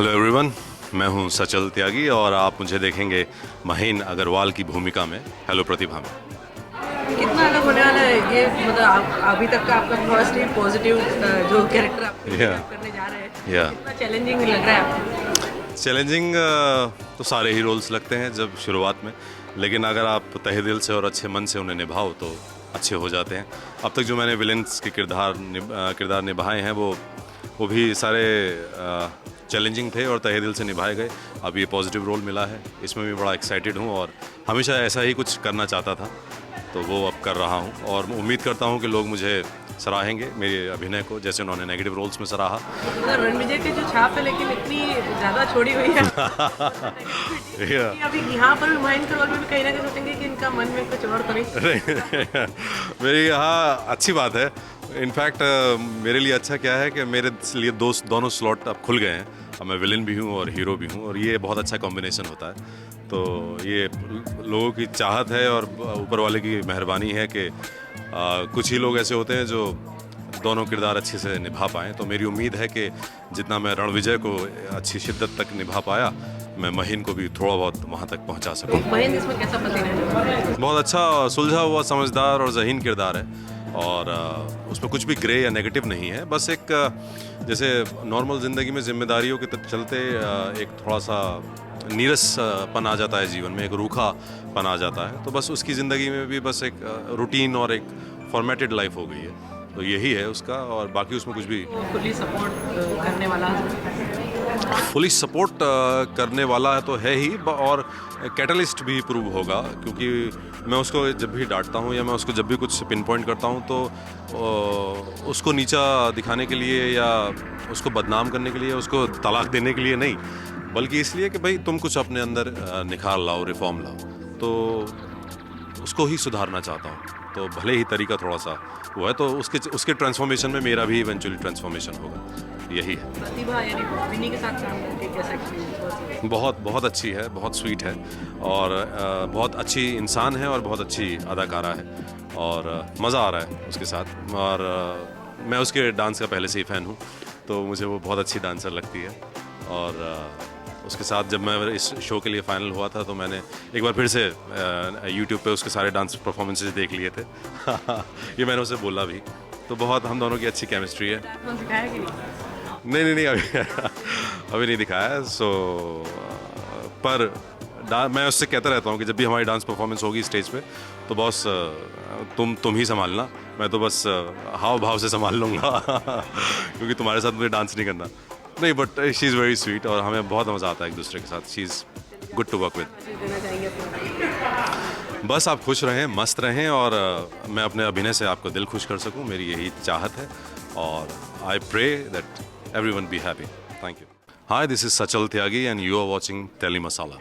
Hello everyone, मैं हूं सचल त्यागी और आप मुझे देखेंगे महीन अग्रवाल की भूमिका में हेलो प्रतिभा में। कितना अलग होने वाला है ये, मतलब अभी तक का आपका फर्स्ट ही पॉजिटिव जो कैरेक्टर आप Yeah. करने जा रहे हैं, Yeah. कितना चैलेंजिंग लग रहा है आपको? चैलेंजिंग तो सारे ही रोल्स लगते हैं जब शुरुआत में, लेकिन अगर आप तहे दिल से और अच्छे मन से उन्हें निभाओ तो अच्छे हो जाते हैं। अब तक जो मैंने विलेंस के किरदार निभाए हैं वो भी सारे चैलेंजिंग थे और तहे दिल से निभाए गए। अब ये पॉजिटिव रोल मिला है, इसमें भी बड़ा एक्साइटेड हूँ और हमेशा ऐसा ही कुछ करना चाहता था, तो वो अब कर रहा हूँ और उम्मीद करता हूँ कि लोग मुझे सराहेंगे मेरे अभिनय को, जैसे उन्होंने नेगेटिव रोल्स में सराहा। तो रणविजय की जो छाप है लेकिन इतनी ज़्यादा छोड़ी हुई है Yeah. अभी यहाँ पर भी महेंद्र रोल में भी कहीं ना कहीं सोचेंगे कि इनका मन में कुछ और तो नहीं। मेरी यहाँ अच्छी बात है। इनफैक्ट मेरे लिए अच्छा क्या है कि मेरे लिए दोनों स्लॉट अब खुल गए हैं। अब मैं विलन भी हूँ और हीरो भी हूँ और ये बहुत अच्छा कॉम्बिनेशन होता है। तो ये लोगों की चाहत है और ऊपर वाले की मेहरबानी है कि कुछ ही लोग ऐसे होते हैं जो दोनों किरदार अच्छे से निभा पाएँ। तो मेरी उम्मीद है कि जितना मैं रणविजय को अच्छी शिद्दत तक निभा पाया, मैं महीन को भी थोड़ा बहुत वहाँ तक पहुँचा सकूँ। महेंद्र इसमें कैसा पसीना है? बहुत अच्छा सुलझा हुआ, समझदार और ज़हीन किरदार है और उसमें कुछ भी ग्रे या नेगेटिव नहीं है। बस एक जैसे नॉर्मल ज़िंदगी में जिम्मेदारियों के चलते एक थोड़ा सा नीरसपन आ जाता है जीवन में, एक रूखापन आ जाता है। तो बस उसकी ज़िंदगी में भी बस एक रूटीन और एक फॉर्मेटेड लाइफ हो गई है, तो यही है उसका। और बाकी उसमें कुछ भी फुली सपोर्ट करने वाला करने वाला है तो है ही, और कैटलिस्ट भी प्रूव होगा, क्योंकि मैं उसको जब भी डांटता हूँ या मैं उसको जब भी कुछ पिन पॉइंट करता हूँ तो उसको नीचा दिखाने के लिए या उसको बदनाम करने के लिए, उसको तलाक देने के लिए नहीं, बल्कि इसलिए कि भाई तुम कुछ अपने अंदर निखार लाओ, रिफॉर्म लाओ, तो उसको ही सुधारना चाहता हूँ। तो भले ही तरीका थोड़ा सा वो है, तो उसके ट्रांसफॉर्मेशन में मेरा भी इवेंचुअली ट्रांसफॉर्मेशन होगा, यही है। प्रतिभा यानी विनी के साथ काम करके कैसा एक्सपीरियंस? बहुत अच्छी है, बहुत स्वीट है और बहुत अच्छी इंसान है और बहुत अच्छी अदाकारा है और मज़ा आ रहा है उसके साथ। और मैं उसके डांस का पहले से ही फ़ैन हूँ, तो मुझे वो बहुत अच्छी डांसर लगती है। और उसके साथ जब मैं इस शो के लिए फाइनल हुआ था तो मैंने एक बार फिर से YouTube पे उसके सारे डांस परफॉर्मेंसेस देख लिए थे ये मैंने उसे बोला भी, तो बहुत हम दोनों की अच्छी केमिस्ट्री है। सिखाया कि नहीं अभी नहीं दिखाया। पर मैं उससे कहता रहता हूँ कि जब भी हमारी डांस परफॉर्मेंस होगी स्टेज पे तो बॉस तुम ही संभालना, मैं तो बस हाव भाव से संभाल लूँगा क्योंकि तुम्हारे साथ मुझे डांस नहीं करना। नहीं, but she is very sweet और हमें बहुत मज़ा आता है एक दूसरे के साथ। She is good to work with. देना चाहेंगे? बस आप खुश रहें, मस्त रहें और मैं अपने अभिनय से आपको दिल खुश कर सकूं, मेरी यही चाहत है और I pray that everyone be happy. Thank you. Hi, this is Sachal Tyagi and you are watching Tele masala.